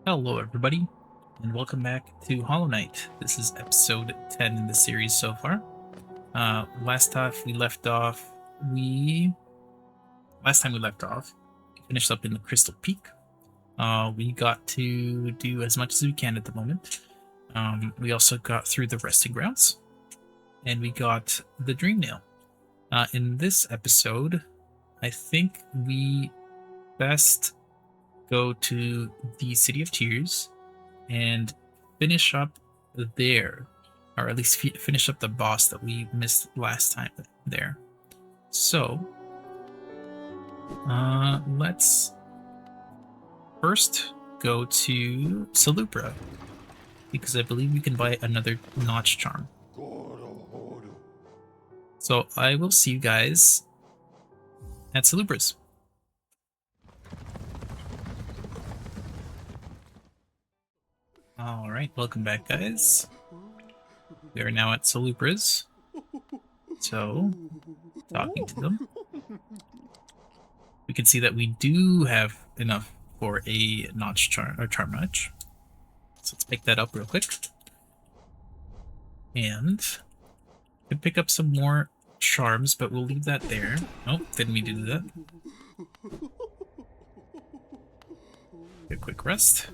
Hello, everybody, and welcome back to Hollow Knight. This is episode 10 in the series so far. Last time we left off, we finished up in the Crystal Peak. We got to do as much as we can at the moment. We also got through the resting grounds, and we got the Dream Nail. In this episode, I think we best go to the City of Tears and finish up there, or at least finish up the boss that we missed last time there. So, let's first go to Salubra, because I believe we can buy another Notch Charm. So I will see you guys at Salubra's. Alright, welcome back, guys. We are now at Salubra's. So, talking to them. We can see that we do have enough for a notch charm, or charm notch. So let's pick that up real quick. And we can pick up some more charms, but we'll leave that there. Nope, didn't mean to do that. Get a quick rest.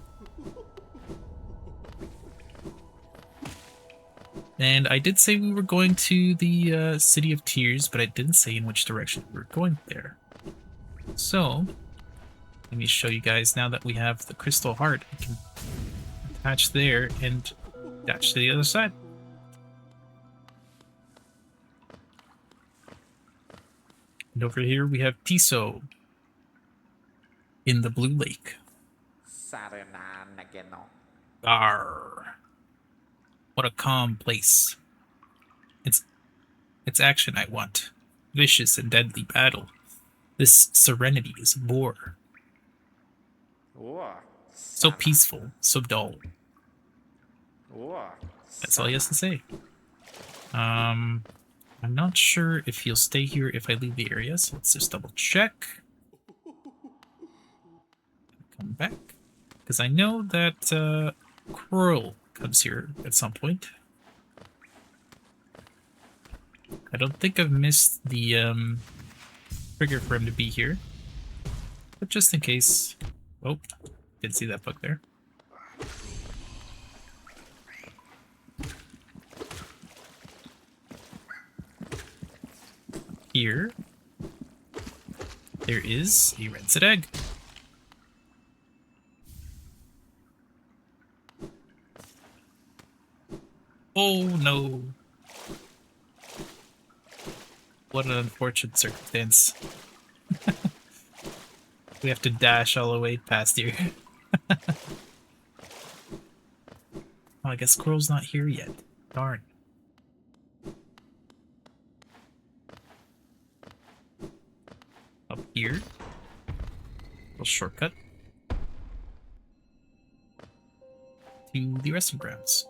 And I did say we were going to the City of Tears, but I didn't say in which direction we were going there. So, let me show you guys now that we have the Crystal Heart. We can attach there and attach to the other side. And over here we have Tiso in the Blue Lake. Arr. What a calm place. It's action I want. Vicious and deadly battle. This serenity is a bore. So peaceful, so dull. That's all he has to say. I'm not sure if he'll stay here if I leave the area, so let's just double check. Come back. Because I know that Quirrell comes here at some point. I don't think I've missed the trigger for him to be here, but just in case. Oh, didn't see that book there. Here there is a rancid egg. Oh no. What an unfortunate circumstance. We have to dash all the way past here. Oh, I guess Squirrel's not here yet. Darn. Up here. Little shortcut. To the resting grounds.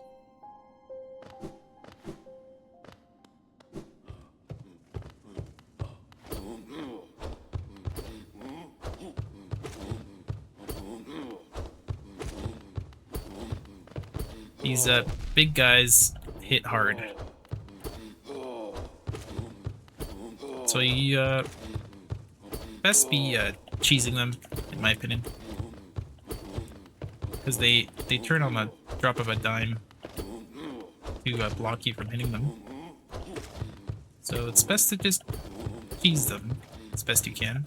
These big guys hit hard. So you best be cheesing them, in my opinion. Because they turn on the drop of a dime to block you from hitting them. So it's best to just cheese them as best you can.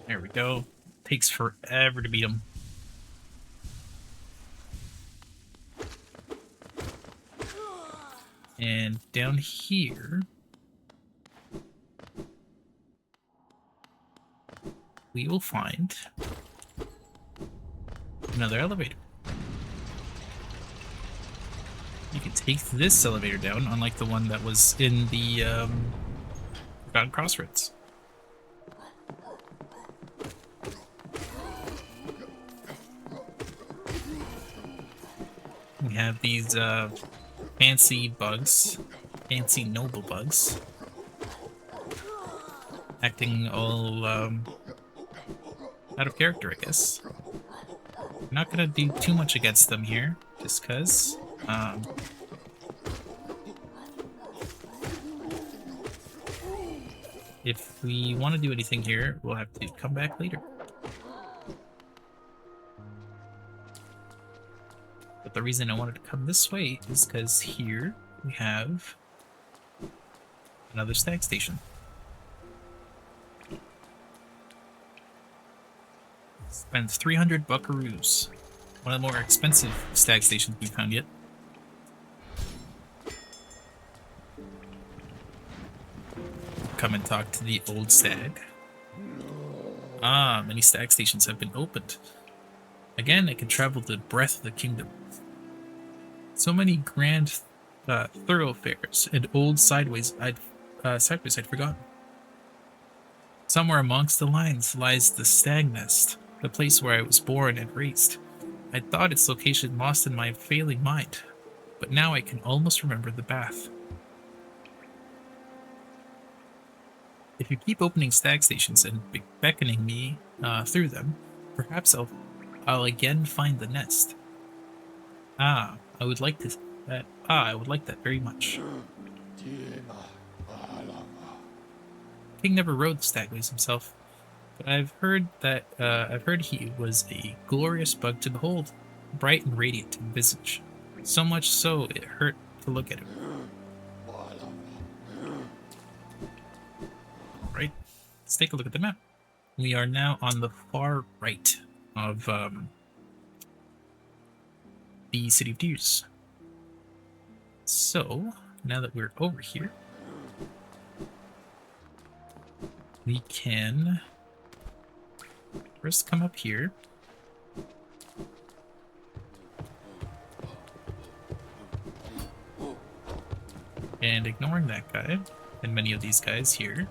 There we go. Takes forever to beat them. And down here, we will find another elevator. You can take this elevator down, unlike the one that was in the Forgotten Crossroads. we have these fancy bugs, fancy noble bugs, acting all out of character, I guess. I'm not gonna do too much against them here, just cause. If we want to do anything here, we'll have to come back later. But the reason I wanted to come this way is because here we have another stag station. Spend 300 buckaroos. One of the more expensive stag stations we found yet. Come and talk to the old stag. Ah, many stag stations have been opened. Again, I can travel the breadth of the kingdom. So many grand thoroughfares and old sideways I'd forgotten. Somewhere amongst the lines lies the stag nest, the place where I was born and raised. I thought its location lost in my failing mind, but now I can almost remember the bath. If you keep opening stag stations and beckoning me through them, perhaps I'll again find the nest. I would like that very much. King never rode the stagways himself, but I've heard he was a glorious bug to behold, bright and radiant in visage, so much so it hurt to look at him. Right, let's take a look at the map. We are now on the far right of the City of Tears. So, now that we're over here, we can first come up here. And ignoring that guy, and many of these guys here,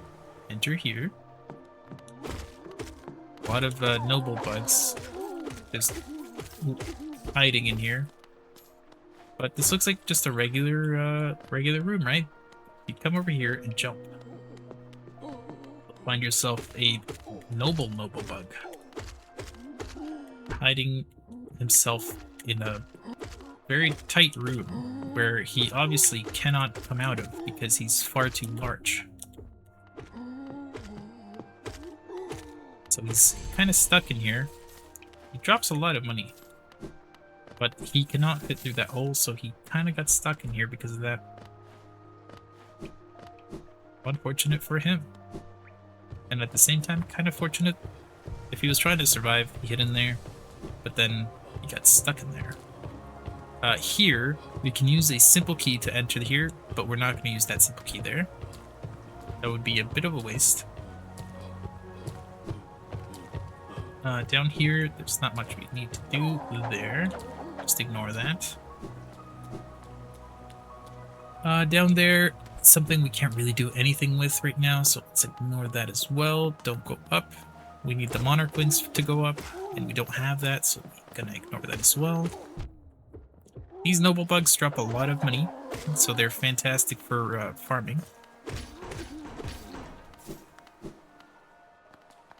enter here. A lot of noble bugs just hiding in here. But this looks like just a regular room, right? You come over here and jump. Find yourself a noble bug. Hiding himself in a very tight room where he obviously cannot come out of because he's far too large. So he's kind of stuck in here. He drops a lot of money, but he cannot fit through that hole, so he kind of got stuck in here because of that. Unfortunate for him. And at the same time, kind of fortunate. If he was trying to survive, he hid in there, but then he got stuck in there. Here, we can use a simple key to enter here, but we're not going to use that simple key there. That would be a bit of a waste. Down here, there's not much we need to do there. Just ignore that. Down there, something we can't really do anything with right now, so let's ignore that as well. Don't go up. We need the monarch wings to go up, and we don't have that, so we're gonna ignore that as well. These noble bugs drop a lot of money, so they're fantastic for farming.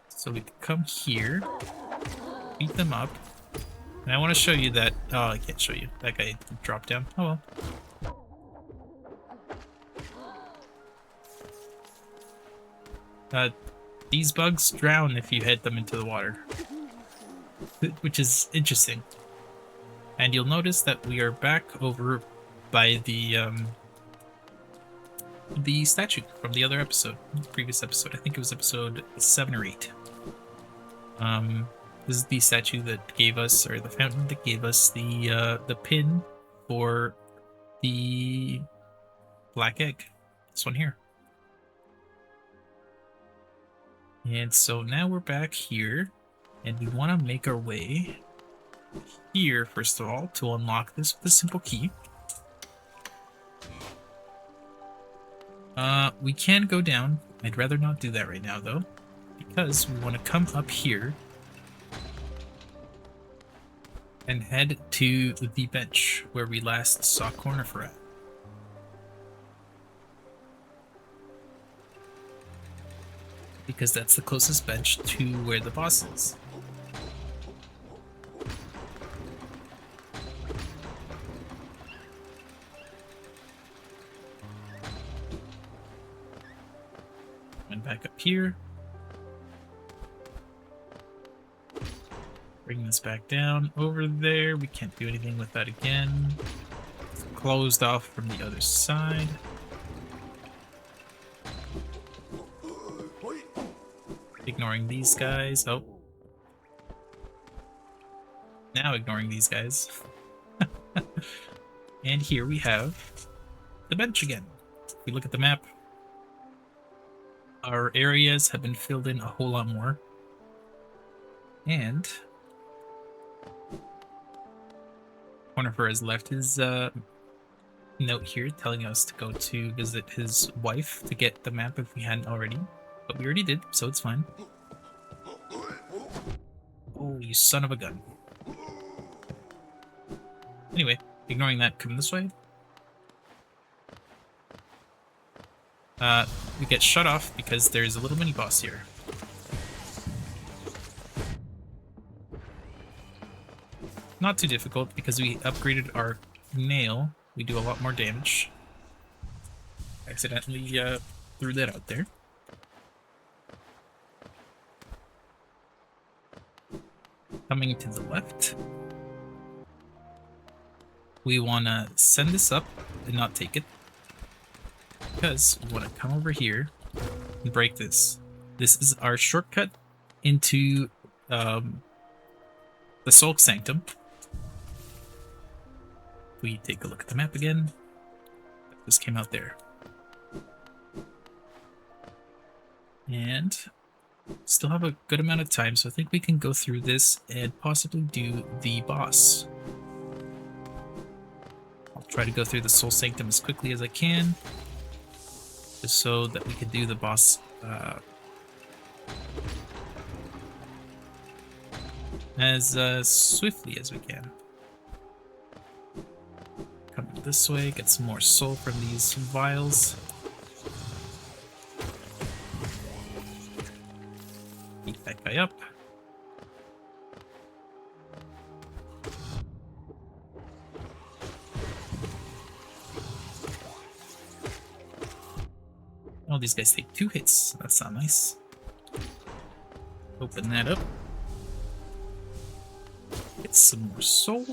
So we can come here, beat them up, and I want to show you that. Oh, I can't show you. That guy dropped down. Oh well. These bugs drown if you hit them into the water, which is interesting. And you'll notice that we are back over by the statue from the other episode, the previous episode. I think it was episode 7 or 8. This is the statue that gave us, or the fountain that gave us the pin for the black egg. This one here. And so now we're back here, and we want to make our way here, first of all, to unlock this with a simple key. We can go down. I'd rather not do that right now, though, because we want to come up here and head to the bench where we last saw Cornifer at. Because that's the closest bench to where the boss is. And back up here. Bring this back down over there. We can't do anything with that again. It's closed off from the other side. Ignoring these guys. Oh. Now ignoring these guys. And here we have the bench again. If we look at the map, our areas have been filled in a whole lot more. And Cornifer has left his note here telling us to go to visit his wife to get the map if we hadn't already. But we already did, so it's fine. Oh, you son of a gun. Anyway, ignoring that, come this way. We get shut off because there's a little mini-boss here. Not too difficult because we upgraded our nail. We do a lot more damage. Accidentally threw that out there. Coming to the left. We want to send this up and not take it. Because we want to come over here and break this. This is our shortcut into the Soul Sanctum. We take a look at the map again. This came out there. And still have a good amount of time, so I think we can go through this and possibly do the boss. I'll try to go through the Soul Sanctum as quickly as I can, just so that we can do the boss as swiftly as we can. Come this way, get some more soul from these vials. Beat that guy up. Oh, these guys take 2 hits. That's not nice. Open that up. Get some more soul.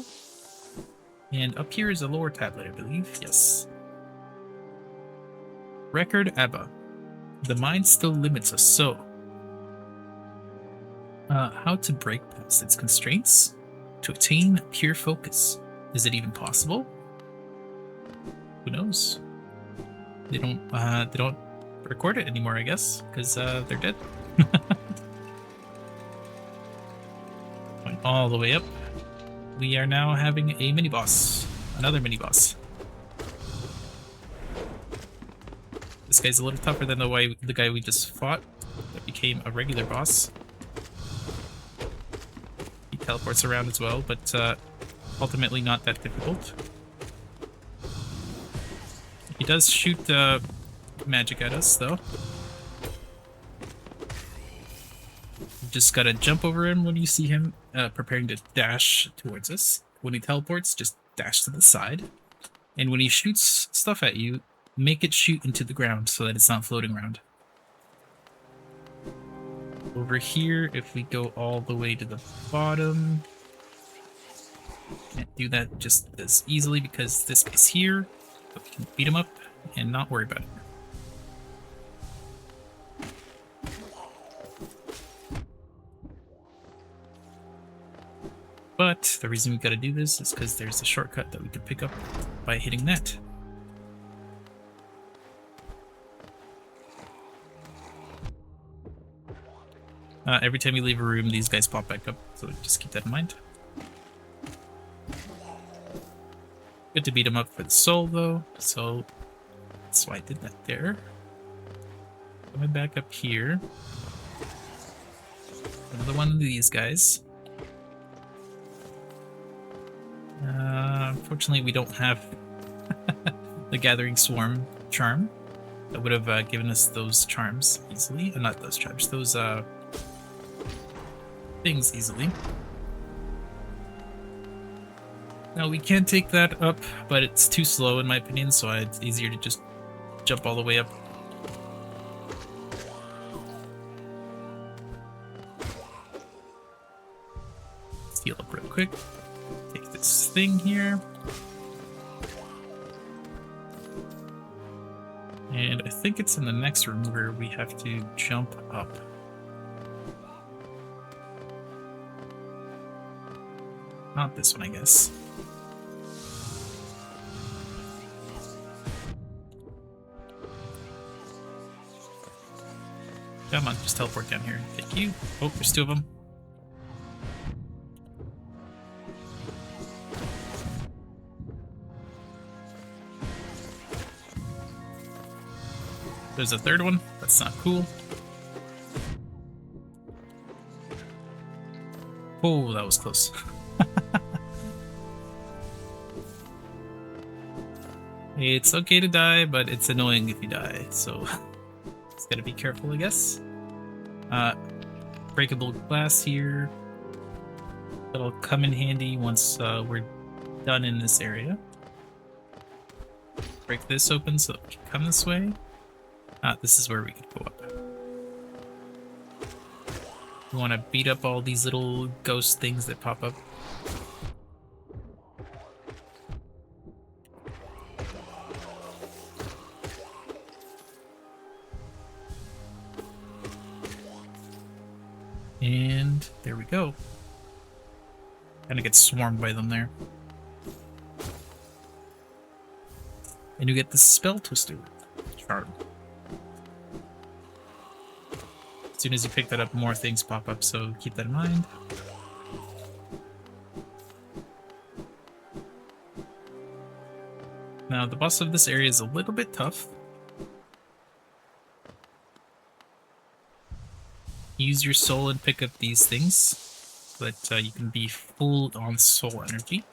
And up here is a lower tablet, I believe. Yes. Record Abba. The mind still limits us, so how to break past its constraints to attain pure focus. Is it even possible? Who knows? They don't record it anymore, I guess, because they're dead. Going all the way up. We are now having a mini boss. Another mini boss. This guy's a little tougher than the guy we just fought that became a regular boss. He teleports around as well, but ultimately not that difficult. He does shoot magic at us, though. You just gotta jump over him when you see him preparing to dash towards us. When he teleports, just dash to the side. And when he shoots stuff at you, make it shoot into the ground so that it's not floating around. Over here, if we go all the way to the bottom, can't do that just as easily because this guy's here, but we can beat him up and not worry about it. But the reason we gotta do this is because there's a shortcut that we can pick up by hitting that. Every time you leave a room, these guys pop back up, so just keep that in mind. Good to beat them up for the soul, though, so that's why I did that there. Coming back up here. Another one of these guys. Unfortunately, we don't have the Gathering Swarm charm. That would have given us those charms easily. Not those charms, those things easily. Now we can take that up, but it's too slow in my opinion, so it's easier to just jump all the way up. Let's heal up real quick. Take this thing here. And I think it's in the next room where we have to jump up. Not this one, I guess. Come on, just teleport down here. Thank you. Oh, there's two of them. There's a third one. That's not cool. Oh, that was close. It's okay to die, but it's annoying if you die, so just gotta be careful, I guess. Breakable glass here. That'll come in handy once we're done in this area. Break this open so we can come this way. This is where we could go up. We want to beat up all these little ghost things that pop up. And there we go. Kind of get swarmed by them there. And you get the Spell Twister charm. As soon as you pick that up, more things pop up, so keep that in mind. Now, the boss of this area is a little bit tough. Use your soul and pick up these things so that you can be full on soul energy.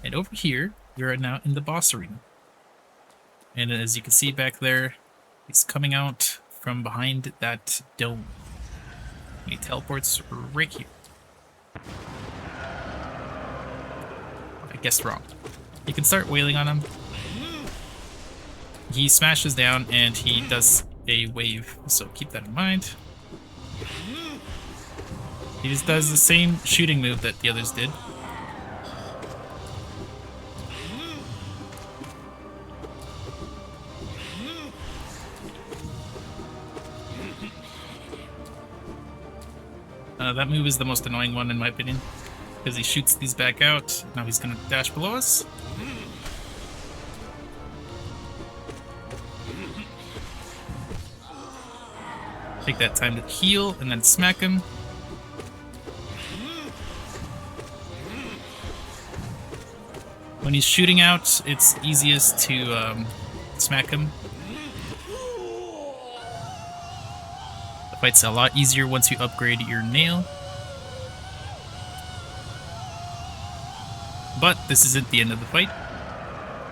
And over here, you're now in the boss arena. And as you can see back there, he's coming out from behind that dome. He teleports right here. I guessed wrong. You can start wailing on him. He smashes down and he does a wave, so keep that in mind. He just does the same shooting move that the others did. That move is the most annoying one in my opinion, because he shoots these back out. Now he's going to dash below us. Take that time to heal and then smack him. When he's shooting out, it's easiest to smack him. The fight's a lot easier once you upgrade your nail. But this isn't the end of the fight,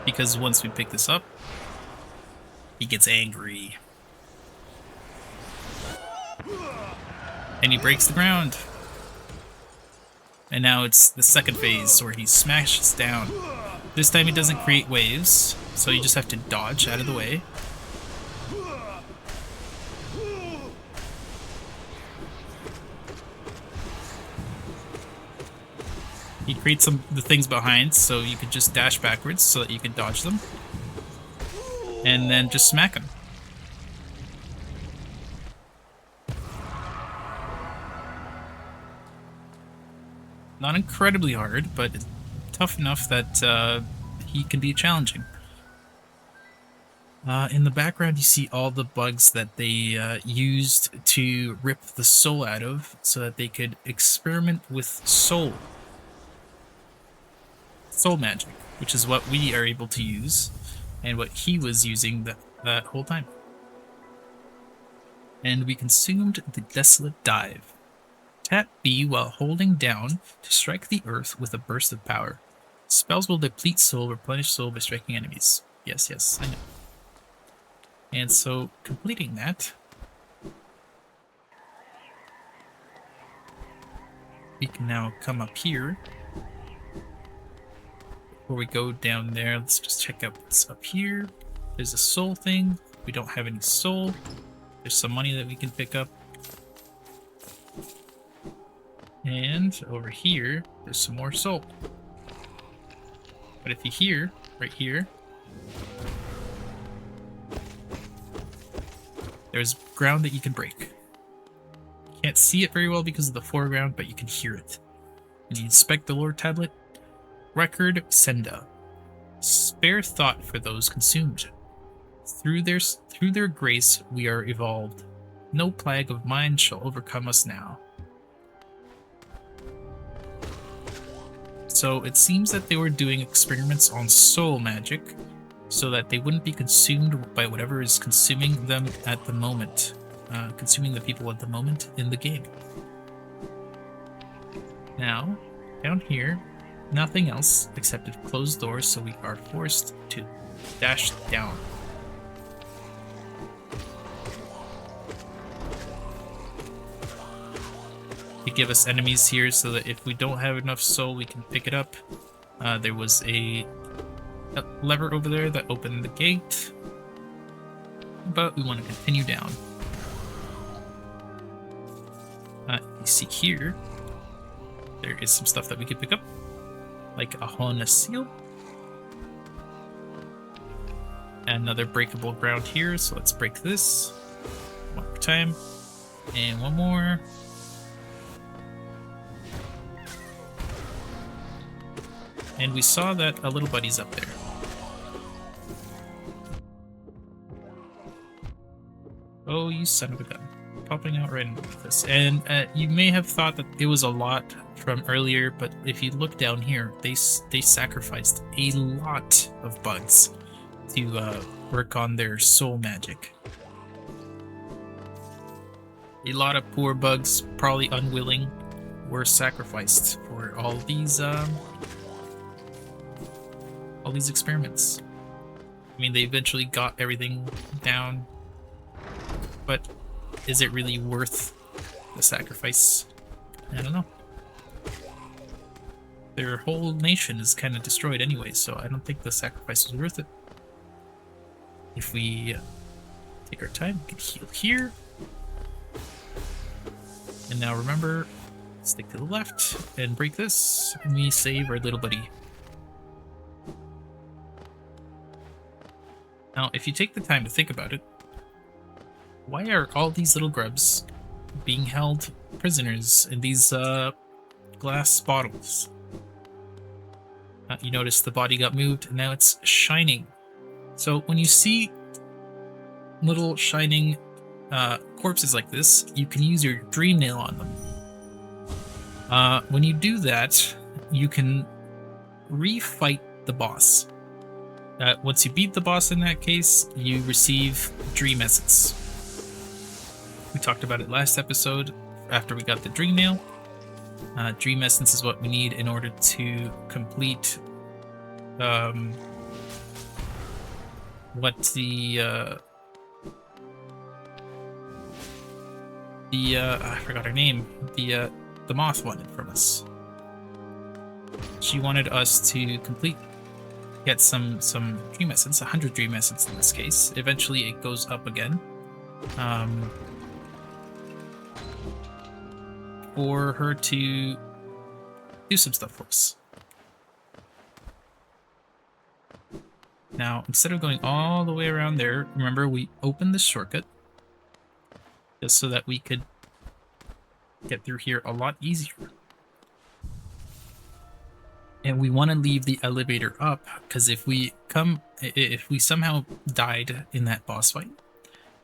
because once we pick this up, he gets angry. And he breaks the ground. And now it's the second phase where he smashes down. This time he doesn't create waves, so you just have to dodge out of the way. He creates the things behind, so you could just dash backwards so that you can dodge them. And then just smack him. Not incredibly hard, but tough enough that he can be challenging. In the background, you see all the bugs that they used to rip the soul out of so that they could experiment with soul magic, which is what we are able to use and what he was using that whole time. And we consumed the Desolate Dive. Tap B while holding down to strike the earth with a burst of power. Spells will deplete soul, replenish soul by striking enemies. Yes, yes, I know. And so, completing that, we can now come up here. Before we go down there, let's just check out what's up here. There's a soul thing. We don't have any soul. There's some money that we can pick up. And over here, there's some more soul. But if you hear, right here, there's ground that you can break. You can't see it very well because of the foreground, but you can hear it. And you inspect the lore tablet. Record Senda. Spare thought for those consumed. Through their grace we are evolved. No plague of mine shall overcome us now. So it seems that they were doing experiments on soul magic so that they wouldn't be consumed by whatever is consuming them at the moment. Consuming the people at the moment in the game. Now, down here, nothing else except a closed doors, so we are forced to dash down. They give us enemies here so that if we don't have enough soul, we can pick it up. There was a lever over there that opened the gate, but we want to continue down. You see here, there is some stuff that we could pick up, like a Hona seal. Another breakable ground here, so let's break this. One more time, and one more. And we saw that a little buddy's up there. Oh, you son of a gun. Popping out right into this. And you may have thought that it was a lot from earlier, but if you look down here, they sacrificed a lot of bugs to work on their soul magic. A lot of poor bugs, probably unwilling, were sacrificed for all these experiments. I mean, they eventually got everything down, but is it really worth the sacrifice? I don't know. Their whole nation is kind of destroyed anyway, so I don't think the sacrifice was worth it. If we take our time, we can heal here. And now remember, stick to the left and break this, and we save our little buddy. Now, if you take the time to think about it, why are all these little grubs being held prisoners in these glass bottles? You notice the body got moved, and now it's shining. So when you see little shining corpses like this, you can use your dream nail on them. When you do that, you can refight the boss. Once you beat the boss in that case, you receive Dream Essence. We talked about it last episode after we got the Dream Nail. Dream Essence is what we need in order to complete what I forgot her name. The moth wanted from us. She wanted us to get some Dream Essence, 100 Dream Essence in this case. Eventually it goes up again. For her to do some stuff for us. Now, instead of going all the way around there, remember we opened this shortcut just so that we could get through here a lot easier. And we want to leave the elevator up, because if we somehow died in that boss fight,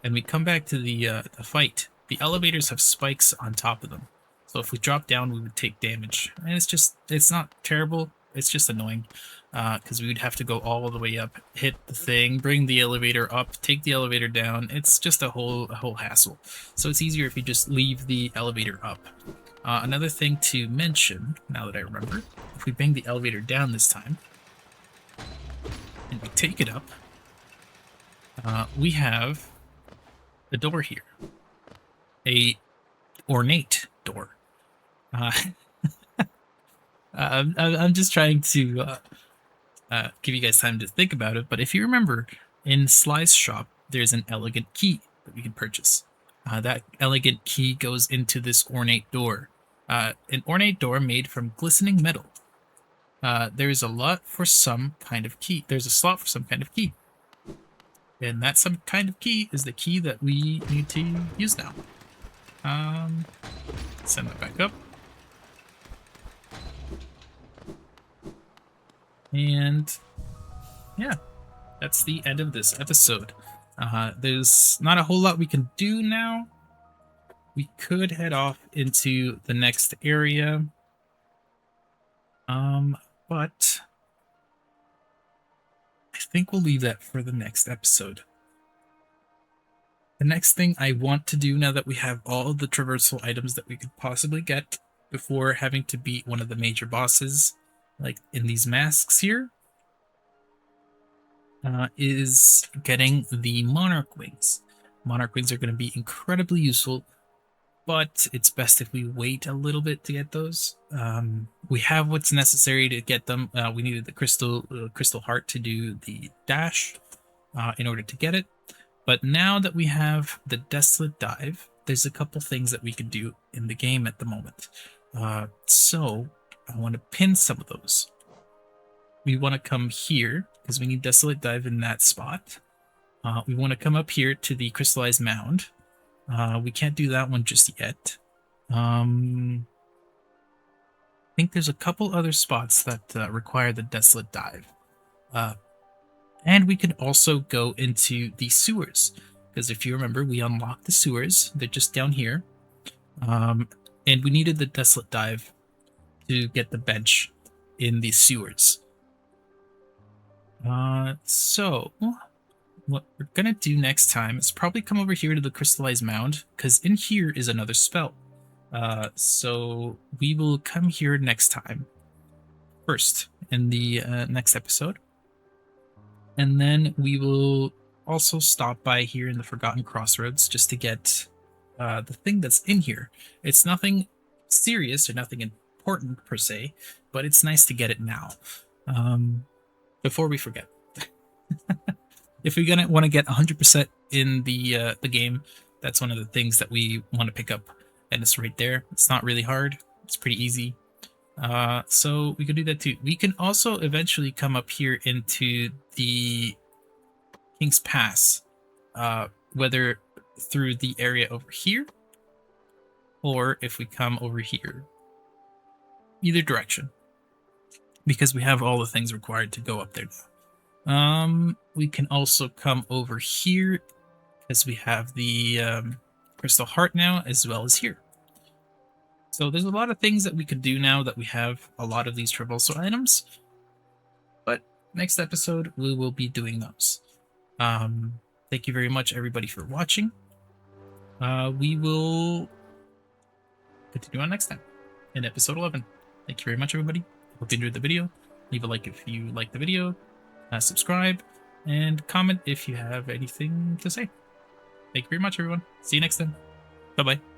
and we come back to the fight, the elevators have spikes on top of them. So if we drop down, we would take damage. And it's not terrible, it's just annoying. Because we would have to go all the way up, hit the thing, bring the elevator up, take the elevator down. It's just a whole hassle. So it's easier if you just leave the elevator up. Another thing to mention, now that I remember, if we bang the elevator down this time, and we take it up, we have a door here. A ornate door. I'm just trying to give you guys time to think about it, but if you remember, in Sly's shop, there's an elegant key that we can purchase. That elegant key goes into this ornate door. An ornate door made from glistening metal. There's a lot for some kind of key. There's a slot for some kind of key. And that some kind of key is the key that we need to use now. Send that back up. And yeah, that's the end of this episode. There's not a whole lot we can do now. We could head off into the next area. But I think we'll leave that for the next episode. The next thing I want to do now that we have all of the traversal items that we could possibly get before having to beat one of the major bosses, like in these masks here, is getting the Monarch Wings. Monarch Wings are going to be incredibly useful, but it's best if we wait a little bit to get those. We have what's necessary to get them. We needed the crystal heart to do the dash in order to get it. But now that we have the Desolate Dive, there's a couple things that we can do in the game at the moment. So I want to pin some of those. We want to come here, because we need Desolate Dive in that spot. We want to come up here to the Crystallized Mound. We can't do that one just yet. I think there's a couple other spots that require the Desolate Dive. And we can also go into the sewers, because if you remember, we unlocked the sewers. They're just down here. And we needed the Desolate Dive to get the bench in the sewers. So what we're gonna do next time is probably come over here to the Crystallized Mound, because in here is another spell. So we will come here next time, first in the next episode. And then we will also stop by here in the Forgotten Crossroads just to get the thing that's in here. It's nothing serious or nothing important per se, but it's nice to get it now, before we forget. If we're gonna want to get 100% in the game, that's one of the things that we want to pick up, and it's right there. It's not really hard. It's pretty easy. So we can do that too. We can also eventually come up here into the King's Pass, whether through the area over here, or if we come over here. Either direction, because we have all the things required to go up there now. We can also come over here, because we have the Crystal Heart now, as well as here. So there's a lot of things that we could do now that we have a lot of these traversal items. But next episode, we will be doing those. Thank you very much, everybody, for watching. We will continue on next time in episode 11. Thank you very much, everybody. Hope you enjoyed the video. Leave a like if you liked the video. Subscribe and comment if you have anything to say. Thank you very much, everyone. See you next time. Bye-bye.